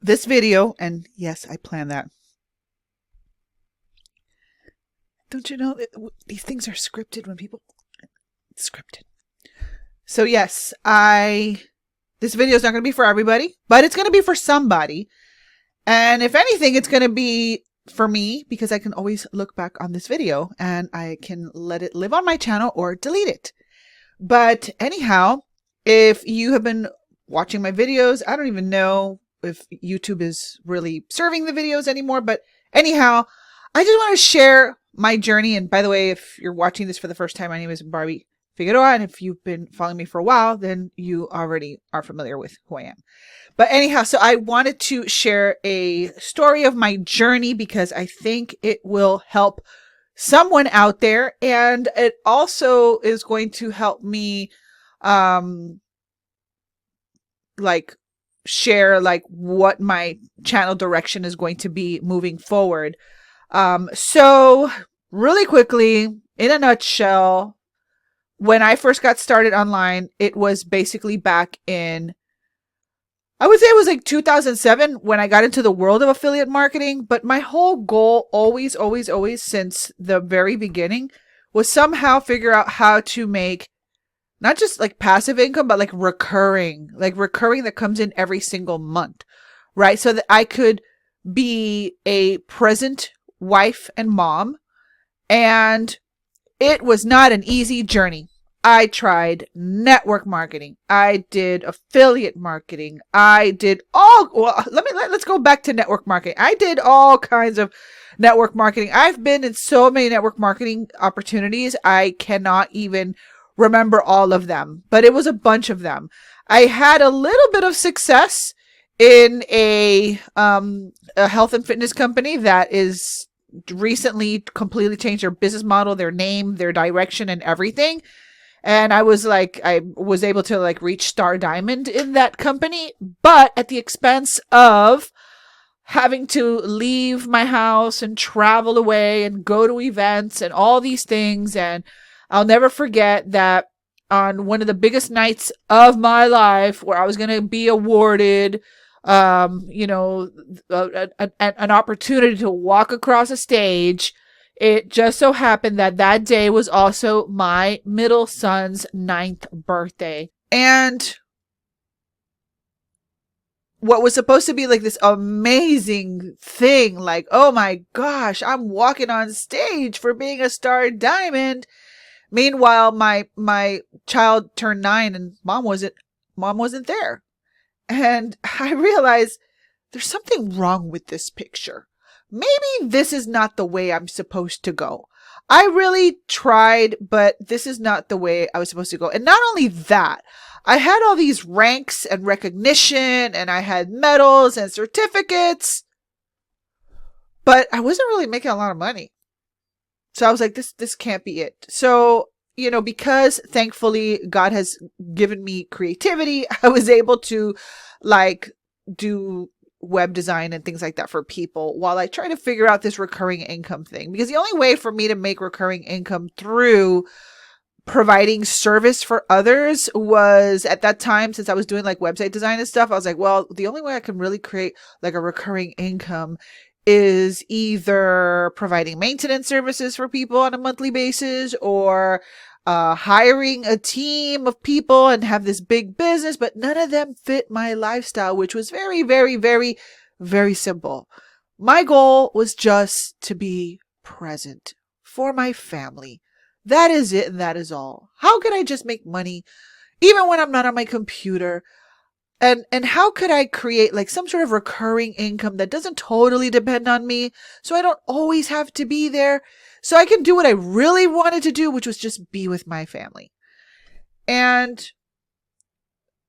this video, and yes, I planned that. Don't you know that these things are scripted when people it's scripted. So yes, this video is not going to be for everybody, but it's going to be for somebody. And if anything, it's going to be for me because I can always look back on this video and I can let it live on my channel or delete it. But anyhow, if you have been watching my videos, I don't even know if YouTube is really serving the videos anymore. But anyhow, I just want to share my journey. And by the way, if you're watching this for the first time, my name is Barbie Figueroa. And if you've been following me for a while, then you already are familiar with who I am. But anyhow, so I wanted to share a story of my journey because I think it will help someone out there. And it also is going to help me, like share like what my channel direction is going to be moving forward. So really quickly, in a nutshell, when I first got started online, it was basically back in, I would say it was like 2007 when I got into the world of affiliate marketing. But my whole goal always since the very beginning was somehow figure out how to make not just like passive income, but like recurring that comes in every single month, right? So that I could be a present wife and mom. And it was not an easy journey. I tried network marketing. I did affiliate marketing. Let's go back to network marketing. I did all kinds of network marketing. I've been in so many network marketing opportunities. I cannot even remember all of them, but it was a bunch of them. I had a little bit of success in a health and fitness company that is recently completely changed their business model, their name, their direction, and everything. And I was able to like reach Star Diamond in that company, but at the expense of having to leave my house and travel away and go to events and all these things. And I'll never forget that on one of the biggest nights of my life where I was going to be awarded, an opportunity to walk across a stage. It just so happened that that day was also my middle son's 9th birthday. And what was supposed to be like this amazing thing, like, oh my gosh, I'm walking on stage for being a Star Diamond. Meanwhile, my child turned 9 and mom wasn't there. And I realized there's something wrong with this picture. Maybe this is not the way I'm supposed to go. I really tried, but this is not the way I was supposed to go. And not only that, I had all these ranks and recognition, and I had medals and certificates, but I wasn't really making a lot of money. So I was like, this can't be it. So, because thankfully God has given me creativity, I was able to like do web design and things like that for people while I try to figure out this recurring income thing. Because the only way for me to make recurring income through providing service for others was at that time, since I was doing like website design and stuff, I was like, well, the only way I can really create like a recurring income is either providing maintenance services for people on a monthly basis or hiring a team of people and have this big business, but none of them fit my lifestyle, which was very, very, very, very simple. My goal was just to be present for my family. That is it, and that is all. How could I just make money even when I'm not on my computer? And how could I create like some sort of recurring income that doesn't totally depend on me, so I don't always have to be there, so I can do what I really wanted to do, which was just be with my family. And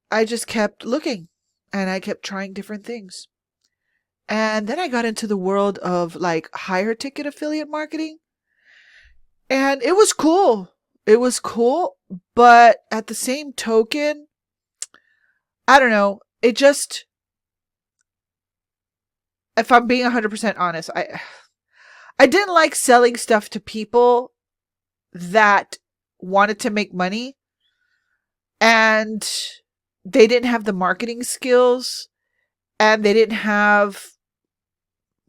I just kept looking and I kept trying different things. And then I got into the world of like higher ticket affiliate marketing. And it was cool. It was cool. But at the same token, I don't know. It just, if I'm being 100% honest, I didn't like selling stuff to people that wanted to make money and they didn't have the marketing skills and they didn't have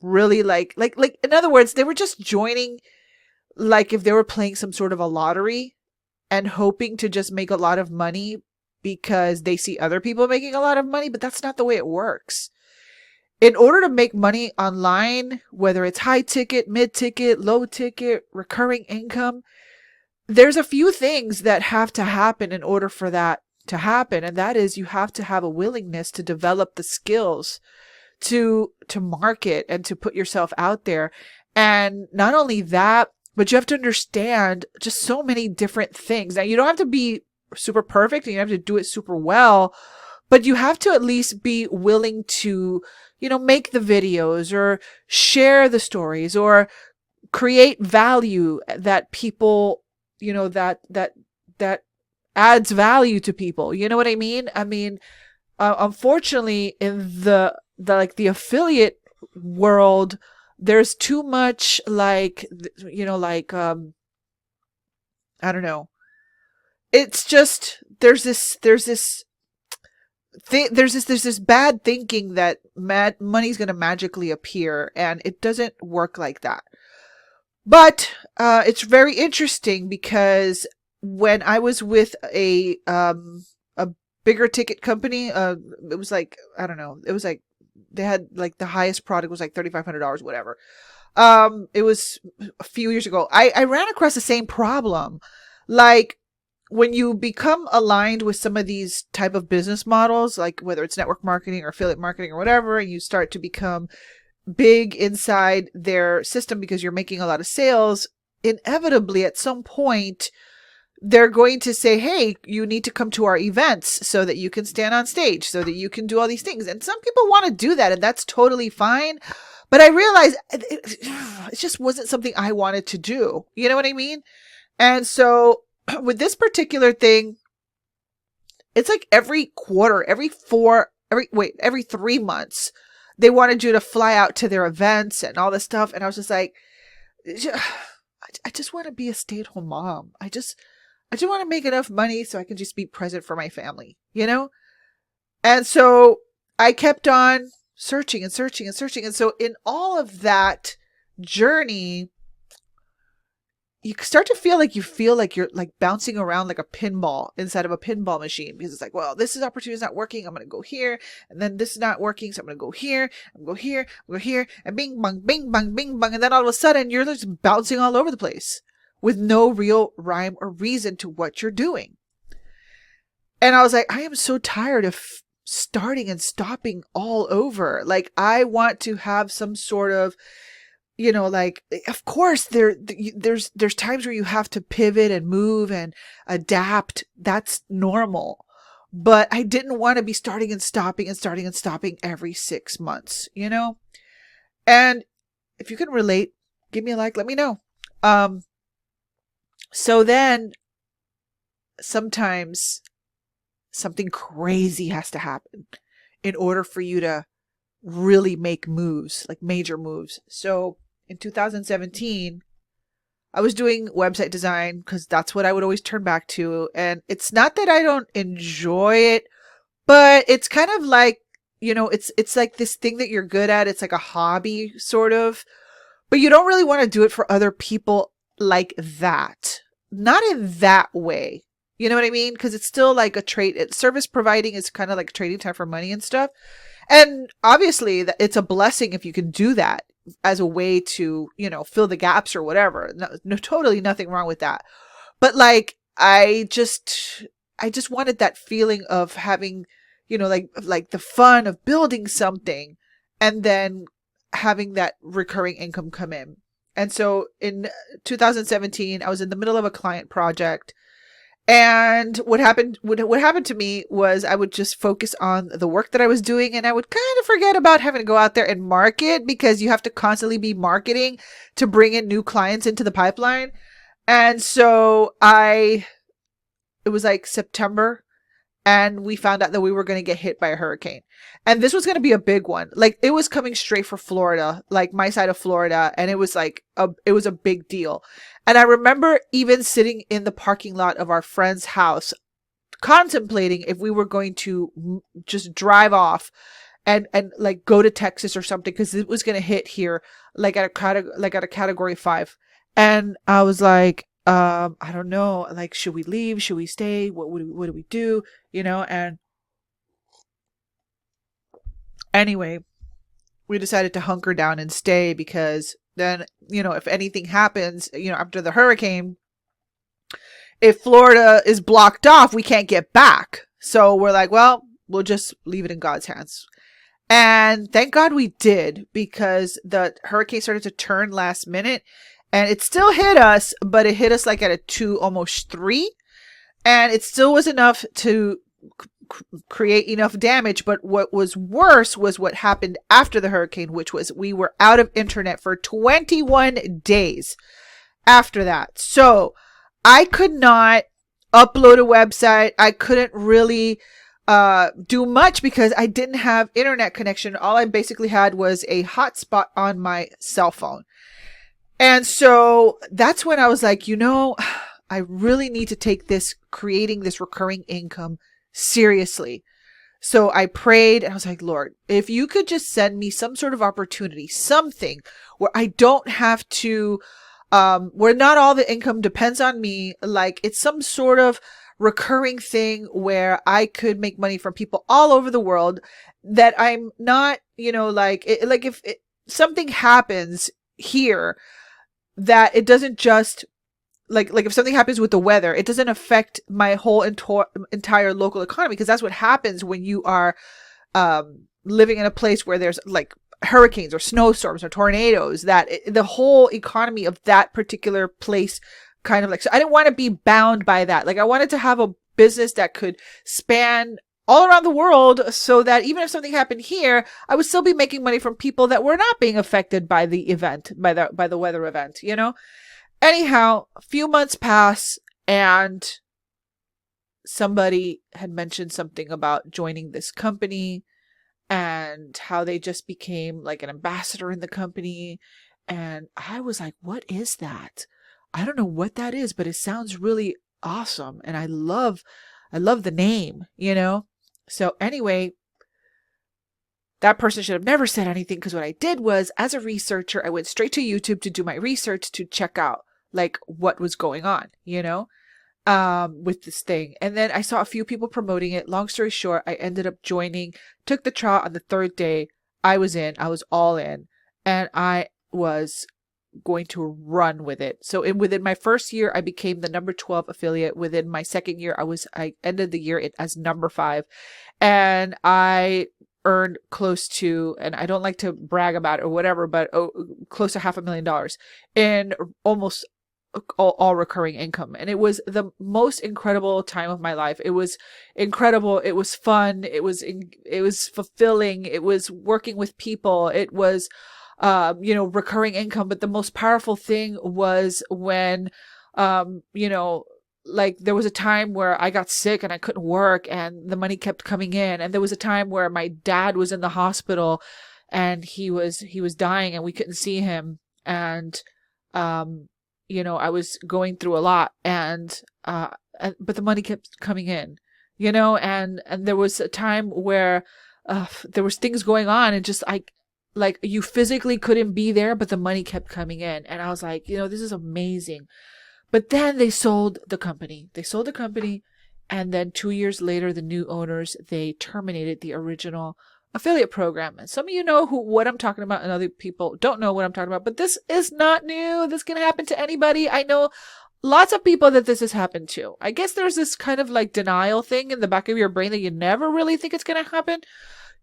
really like in other words, they were just joining like if they were playing some sort of a lottery and hoping to just make a lot of money because they see other people making a lot of money, but that's not the way it works. In order to make money online, whether it's high ticket, mid ticket, low ticket, recurring income, there's a few things that have to happen in order for that to happen. And that is you have to have a willingness to develop the skills to market and to put yourself out there. And not only that, but you have to understand just so many different things. Now, you don't have to be super perfect and you have to do it super well, but you have to at least be willing to, make the videos or share the stories or create value that people, that adds value to people. You know what I mean? I mean, unfortunately, in the affiliate world, there's too much like, I don't know. It's just there's this bad thinking that money's going to magically appear, and it doesn't work like that. But it's very interesting because when I was with a bigger ticket company, it was like, I don't know, it was like they had like the highest product was like $3,500, whatever. It was a few years ago. I ran across the same problem. Like, when you become aligned with some of these type of business models, like whether it's network marketing or affiliate marketing or whatever, and you start to become big inside their system because you're making a lot of sales, inevitably at some point, they're going to say, hey, you need to come to our events so that you can stand on stage, so that you can do all these things. And some people want to do that, and that's totally fine. But I realized it just wasn't something I wanted to do. You know what I mean? And so with this particular thing, it's like every quarter, every 3 months, they wanted you to fly out to their events and all this stuff. And I was just like, I just want to be a stay-at-home mom. I just want to make enough money so I can just be present for my family, And so I kept on searching and searching and searching. And so in all of that journey, you start to feel like you're like bouncing around like a pinball inside of a pinball machine, because it's like, well, this opportunity is not working. I'm going to go here. And then this is not working. So I'm going to go here. I'm going to go here. I'm going to go here. And bing, bang, bing, bang, bing, bang. And then all of a sudden you're just bouncing all over the place with no real rhyme or reason to what you're doing. And I was like, I am so tired of starting and stopping all over. Like, I want to have some sort of, like, of course there's times where you have to pivot and move and adapt. That's normal. But I didn't want to be starting and stopping and starting and stopping every 6 months, And if you can relate, give me a like, let me know. So then sometimes something crazy has to happen in order for you to really make moves, like major moves. So in 2017, I was doing website design because that's what I would always turn back to. And it's not that I don't enjoy it, but it's kind of like, it's like this thing that you're good at. It's like a hobby sort of, but you don't really want to do it for other people like that. Not in that way. You know what I mean? Because it's still like a trade. Service providing is kind of like trading time for money and stuff. And obviously it's a blessing if you can do that as a way to, fill the gaps or whatever. No, totally nothing wrong with that. But like, I just wanted that feeling of having, like the fun of building something and then having that recurring income come in. And so in 2017, I was in the middle of a client project. And what happened to me was I would just focus on the work that I was doing, and I would kind of forget about having to go out there and market, because you have to constantly be marketing to bring in new clients into the pipeline. And so it was like September, and we found out that we were going to get hit by a hurricane. And this was going to be a big one. Like, it was coming straight for Florida, like my side of Florida. And it was like, it was a big deal. And I remember even sitting in the parking lot of our friend's house, contemplating if we were going to just drive off and like go to Texas or something because it was going to hit here like at a category 5. And I was like, I don't know, like, should we leave? Should we stay? What do we do? And anyway, we decided to hunker down and stay because then, if anything happens, after the hurricane, if Florida is blocked off, we can't get back. So we're like, well, we'll just leave it in God's hands. And thank God we did, because the hurricane started to turn last minute and it still hit us, but it hit us like at a 2, almost 3. And it still was enough to create enough damage. But what was worse was what happened after the hurricane, which was we were out of internet for 21 days after that. So I could not upload a website. I couldn't really do much because I didn't have internet connection. All I basically had was a hotspot on my cell phone. And so that's when I was like, I really need to take this, creating this recurring income, seriously. So I prayed and I was like, Lord, if you could just send me some sort of opportunity, something where I don't have to, where not all the income depends on me, like it's some sort of recurring thing where I could make money from people all over the world, that I'm not, if something happens here, that it doesn't just like if something happens with the weather, it doesn't affect my whole entire local economy, because that's what happens when you are living in a place where there's like hurricanes or snowstorms or tornadoes, that the whole economy of that particular place kind of like, so I didn't want to be bound by that. Like I wanted to have a business that could span all around the world, so that even if something happened here, I would still be making money from people that were not being affected by the event, by the weather event, Anyhow, a few months pass and somebody had mentioned something about joining this company and how they just became like an ambassador in the company. And I was like, what is that? I don't know what that is, but it sounds really awesome. And I love the name, So anyway, that person should have never said anything, because what I did was, as a researcher, I went straight to YouTube to do my research to check out like what was going on, with this thing. And then I saw a few people promoting it. Long story short, I ended up joining, took the trial on the 3rd day. I was all in, and I was going to run with it. So within my first year, I became the number 12 affiliate. Within my second year, I ended the year as number 5, and I earned close to, and I don't like to brag about it or whatever, but close to $500,000 in almost all recurring income. And it was the most incredible time of my life. It was incredible. It was fun. It was fulfilling. It was working with people. It was recurring income. But the most powerful thing was when, like there was a time where I got sick and I couldn't work and the money kept coming in. And there was a time where my dad was in the hospital and he was dying and we couldn't see him. And, I was going through a lot but the money kept coming in, and there was a time where, there was things going on and just like you physically couldn't be there, but the money kept coming in. And I was like, this is amazing. But then they sold the company. And then 2 years later, the new owners, they terminated the original affiliate program. And some of you know what I'm talking about, and other people don't know what I'm talking about. But this is not new. This can happen to anybody. I know lots of people that this has happened to. I guess there's this kind of like denial thing in the back of your brain that you never really think it's going to happen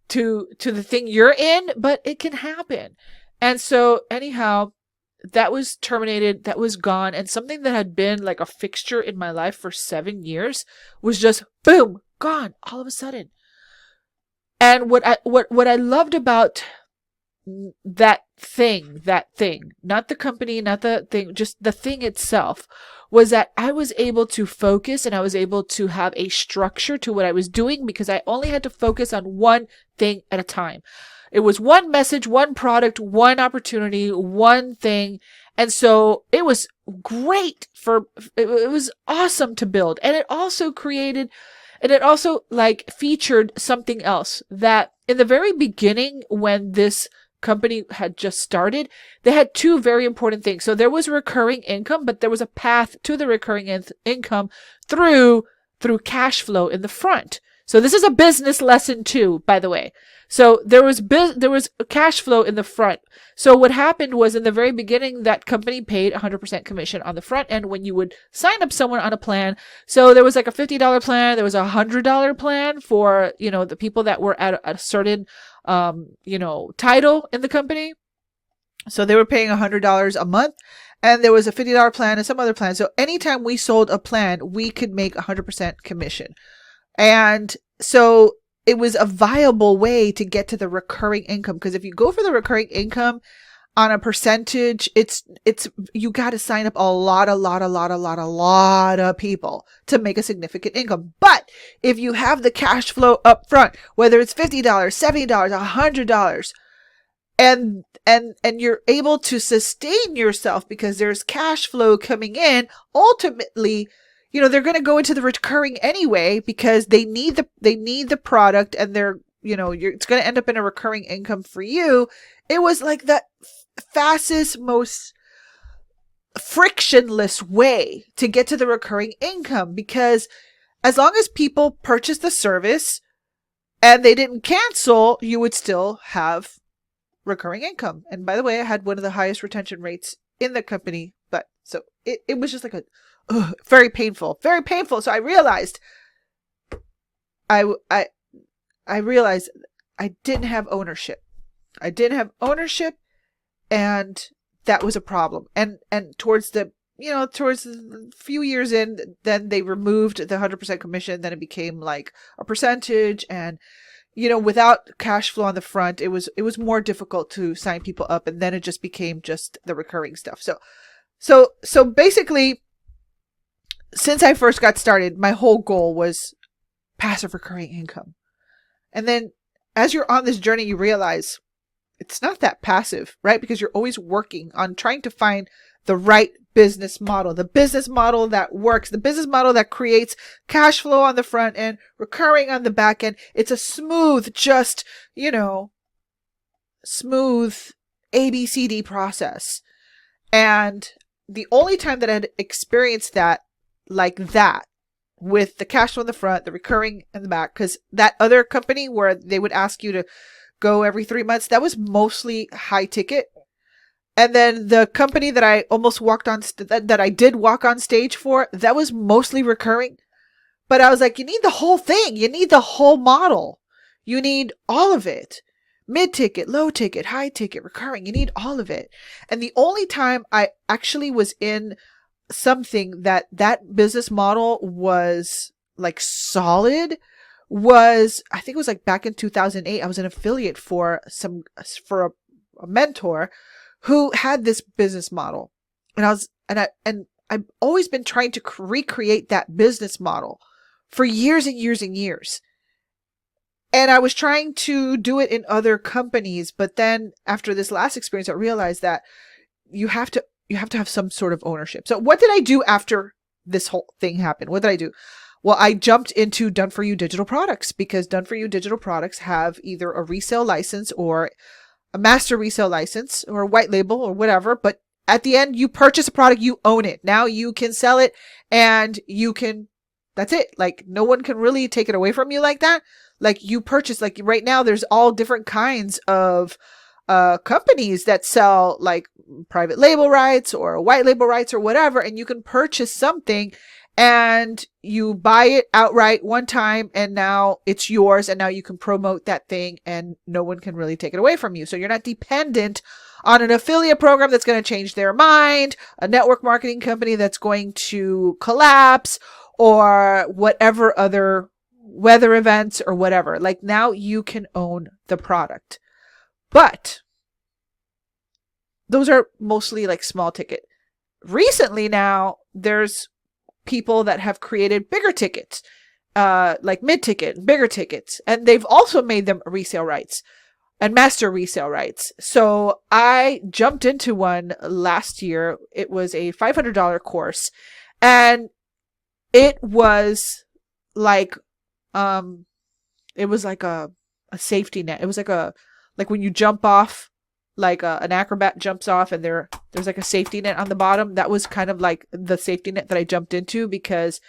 to the thing you're in, but it can happen. And so anyhow, that was terminated. That was gone. And something that had been like a fixture in my life for 7 years was just boom, gone all of a sudden. And what I loved about that thing, not the company, not the thing, just the thing itself, was that I was able to focus and I was able to have a structure to what I was doing, because I only had to focus on one thing at a time. It was one message, one product, one opportunity, one thing. And so it was great it was awesome to build. And it also created And it also like featured something else that in the very beginning, when this company had just started, they had two very important things. So there was recurring income, but there was a path to the recurring income through cash flow in the front. So this is a business lesson too, by the way. So there was cash flow in the front. So what happened was in the very beginning, that company paid 100% commission on the front end when you would sign up someone on a plan. So there was like a $50 plan. There was a $100 plan for, the people that were at a certain, title in the company. So they were paying $100 a month. And there was a $50 plan and some other plan. So anytime we sold a plan, we could make 100% commission. And so it was a viable way to get to the recurring income. Because if you go for the recurring income on a percentage, you got to sign up a lot of people to make a significant income. But if you have the cash flow up front, whether it's $50, $70, $100, and you're able to sustain yourself because there's cash flow coming in, ultimately, they're going to go into the recurring anyway because they need the product, and it's going to end up in a recurring income for you. It was like the fastest, most frictionless way to get to the recurring income, because as long as people purchase the service and they didn't cancel, you would still have recurring income. And by the way, I had one of the highest retention rates in the company, but so it was just like very painful. So I realized I realized I didn't have ownership. And that was a problem. And towards the few years in, then they removed the 100% commission. Then it became like a percentage, and without cash flow on the front, it was more difficult to sign people up. And then it just became just the recurring stuff. So basically, since I first got started, my whole goal was passive recurring income. And then as you're on this journey, you realize it's not that passive, right? Because you're always working on trying to find the right business model, the business model that works, the business model that creates cash flow on the front end, recurring on the back end. It's a smooth, just, smooth ABCD process. And the only time that I had experienced that, like that, with the cash flow in the front, the recurring in the back, because that other company where they would ask you to go every 3 months, that was mostly high ticket. And then the company that I almost walked on, that I did walk on stage for, that was mostly recurring. But I was like, you need the whole thing. You need the whole model. You need all of it. Mid-ticket, low-ticket, high-ticket, recurring. You need all of it. And the only time I actually was in something that business model was like solid was, I think it was like back in 2008. I was an affiliate for a mentor who had this business model, and I've always been trying to recreate that business model for years and years and years. And I was trying to do it in other companies, but then after this last experience, I realized that you have to have some sort of ownership. So what did I do after this whole thing happened? What did I do? Well, I jumped into Done For You digital products, because Done For You digital products have either a resale license or a master resale license or a white label or whatever. But at the end, you purchase a product, you own it. Now you can sell it, and that's it. Like, no one can really take it away from you like that. Like, you purchase, like right now, there's all different kinds of companies that sell like private label rights or white label rights or whatever. And you can purchase something and you buy it outright one time, and now it's yours, and now you can promote that thing and no one can really take it away from you. So you're not dependent on an affiliate program that's going to change their mind, a network marketing company that's going to collapse, or whatever other weather events or whatever. Like, now you can own the product. But those are mostly like small ticket. Recently now, there's people that have created bigger tickets, like mid-ticket, bigger tickets, and they've also made them resale rights and master resale rights. So I jumped into one last year. It was a $500 course, and it was like It was like a safety net. It was like when you jump off, like an acrobat jumps off and there's like a safety net on the bottom. That was kind of like the safety net that I jumped into, because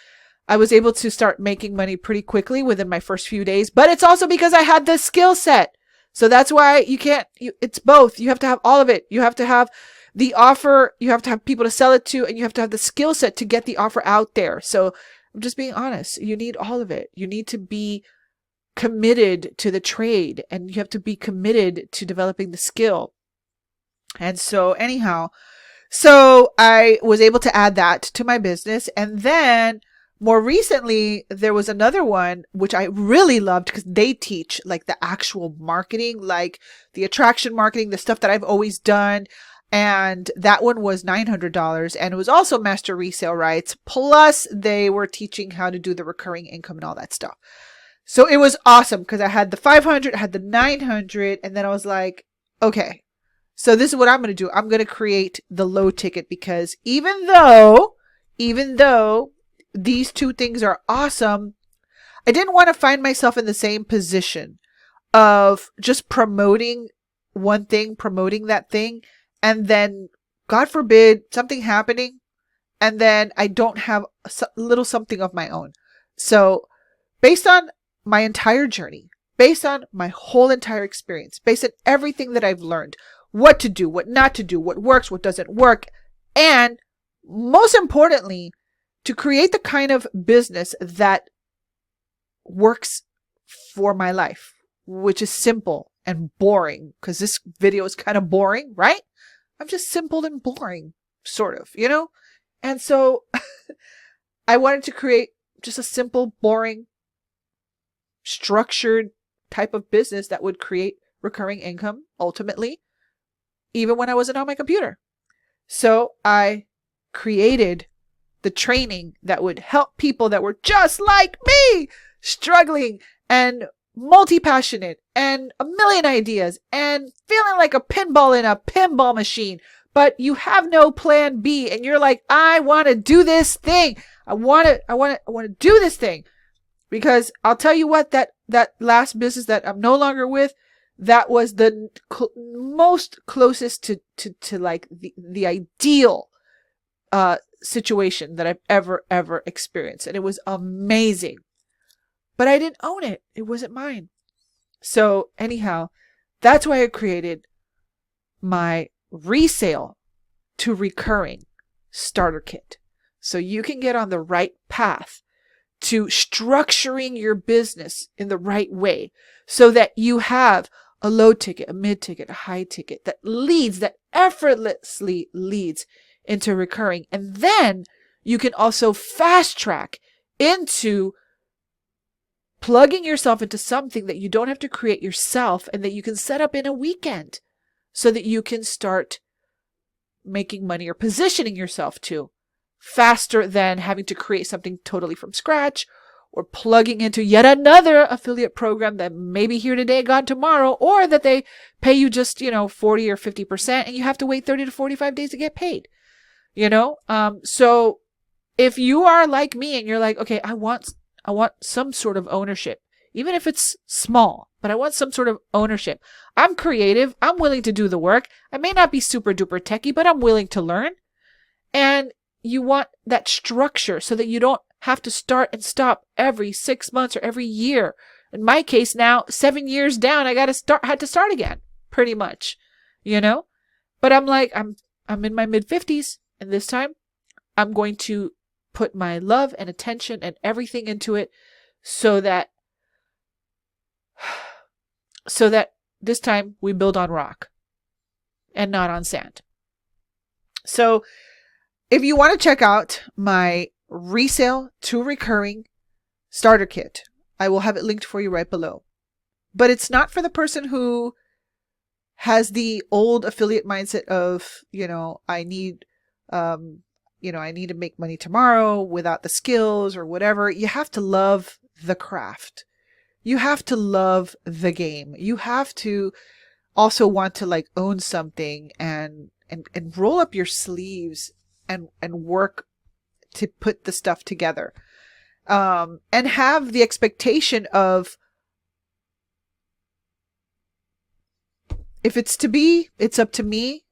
I was able to start making money pretty quickly within my first few days. But it's also because I had the skill set. So that's why it's both. You have to have all of it. You have to have the offer, you have to have people to sell it to, and you have to have the skill set to get the offer out there. So I'm just being honest. You need all of it. You need to be committed to the trade, and you have to be committed to developing the skill. And so anyhow, so I was able to add that to my business. And then more recently, there was another one which I really loved, because they teach like the actual marketing, like the attraction marketing, the stuff that I've always done. And that one was $900, and it was also master resale rights. Plus they were teaching how to do the recurring income and all that stuff. So it was awesome, because I had the 500, I had the 900, and then I was like, okay, so this is what I'm going to do. I'm going to create the low ticket, because even though these two things are awesome, I didn't want to find myself in the same position of just promoting one thing, promoting that thing, and then God forbid something happening, and then I don't have a little something of my own. So based on my entire journey, based on my whole entire experience, based on everything that I've learned, what to do, what not to do, what works, what doesn't work, and most importantly, to create the kind of business that works for my life, which is simple and boring, because this video is kind of boring, right? I'm just simple and boring, sort of, you know? And so I wanted to create just a simple, boring, structured type of business that would create recurring income ultimately, even when I wasn't on my computer. So I created the training that would help people that were just like me, struggling and multi-passionate and a million ideas and feeling like a pinball in a pinball machine, but you have no plan B, and you're like, I want to do this thing. I want to do this thing. Because I'll tell you what, that last business that I'm no longer with, that was the most closest to like the ideal situation that I've ever experienced. And it was amazing. But I didn't own it. It wasn't mine. So anyhow, that's why I created my resale to recurring starter kit. So you can get on the right path to structuring your business in the right way, so that you have a low ticket, a mid ticket, a high ticket that effortlessly leads into recurring. And then you can also fast track into plugging yourself into something that you don't have to create yourself, and that you can set up in a weekend, so that you can start making money or positioning yourself to faster than having to create something totally from scratch, or plugging into yet another affiliate program that may be here today, gone tomorrow, or that they pay you just, 40 or 50%, and you have to wait 30 to 45 days to get paid, So if you are like me and you're like, okay, I want some sort of ownership, even if it's small, but I want some sort of ownership. I'm creative. I'm willing to do the work. I may not be super duper techie, but I'm willing to learn. And you want that structure so that you don't have to start and stop every 6 months or every year. In my case now, 7 years down, I had to start again, pretty much, But I'm like, I'm in my mid-50s, and this time I'm going to put my love and attention and everything into it, so that this time we build on rock and not on sand. So if you want to check out my resale to recurring starter kit, I will have it linked for you right below. But it's not for the person who has the old affiliate mindset of, I need to make money tomorrow without the skills or whatever. You have to love the craft. You have to love the game. You have to also want to like own something and roll up your sleeves and work to put the stuff together. and have the expectation of, if it's to be, it's up to me.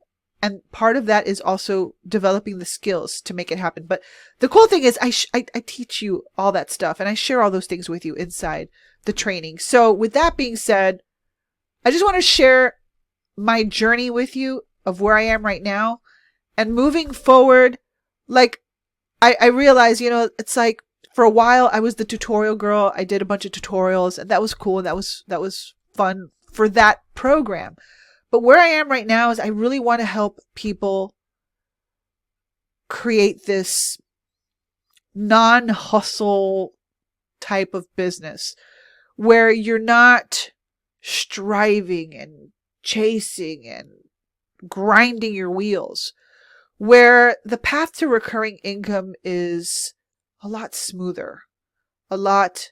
And part of that is also developing the skills to make it happen. But the cool thing is I teach you all that stuff, and I share all those things with you inside the training. So with that being said, I just want to share my journey with you of where I am right now and moving forward. Like, I realize, it's like for a while I was the tutorial girl. I did a bunch of tutorials, and that was cool. And that was fun for that program. But where I am right now is I really want to help people create this non-hustle type of business where you're not striving and chasing and grinding your wheels, where the path to recurring income is a lot smoother, a lot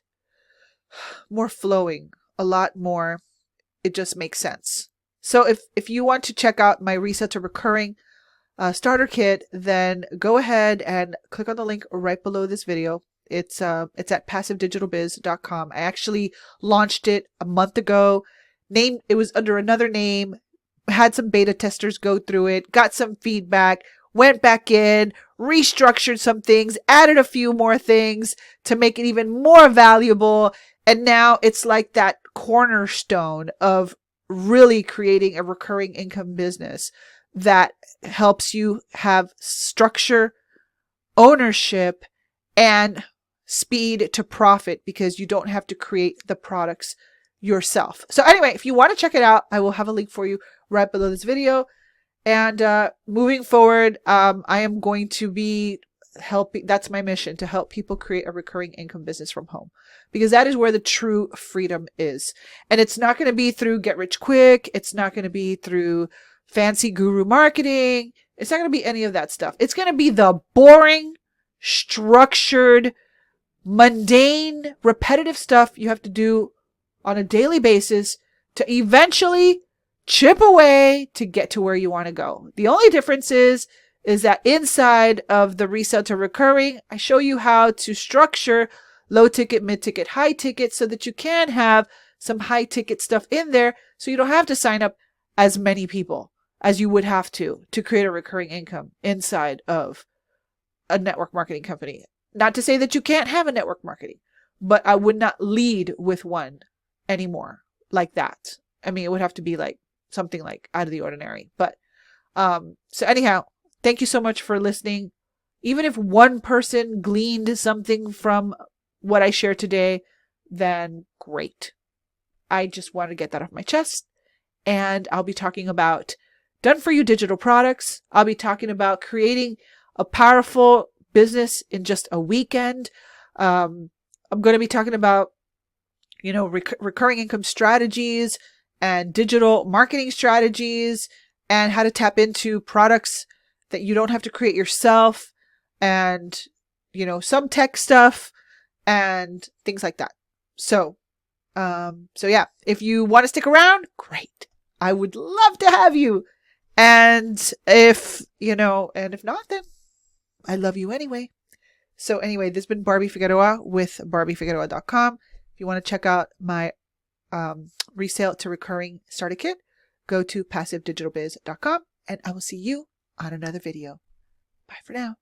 more flowing, a lot more, it just makes sense. So if you want to check out my Resale to Recurring starter kit, then go ahead and click on the link right below this video. It's at passivedigitalbiz.com. I actually launched it a month ago. It was under another name. Had some beta testers go through it, got some feedback, went back in, restructured some things, added a few more things to make it even more valuable. And now it's like that cornerstone of really creating a recurring income business that helps you have structure, ownership, and speed to profit, because you don't have to create the products yourself. So anyway, if you want to check it out, I will have a link for you right below this video. And moving forward, I am going to be helping. That's my mission, to help people create a recurring income business from home, because that is where the true freedom is. And it's not going to be through get rich quick. It's not going to be through fancy guru marketing. It's not going to be any of that stuff. It's going to be the boring, structured, mundane, repetitive stuff you have to do on a daily basis to eventually chip away to get to where you want to go. The only difference is that inside of the Resale to Recurring, I show you how to structure low ticket, mid ticket, high ticket, so that you can have some high ticket stuff in there, so you don't have to sign up as many people as you would have to create a recurring income inside of a network marketing company. Not to say that you can't have a network marketing, but I would not lead with one anymore like that. I mean, it would have to be like something like out of the ordinary. But so anyhow, thank you so much for listening. Even if one person gleaned something from what I shared today, then great. I just want to get that off my chest. And I'll be talking about done for you digital products. I'll be talking about creating a powerful business in just a weekend. I'm going to be talking about, recurring income strategies and digital marketing strategies, and how to tap into products that you don't have to create yourself, and, some tech stuff and things like that. So yeah, if you want to stick around, great. I would love to have you. And if not, then I love you anyway. So anyway, this has been Barbie Figueroa with barbiefigueroa.com. If you want to check out my Resale to Recurring starter kit, go to passivedigitalbiz.com, and I will see you on another video. Bye for now.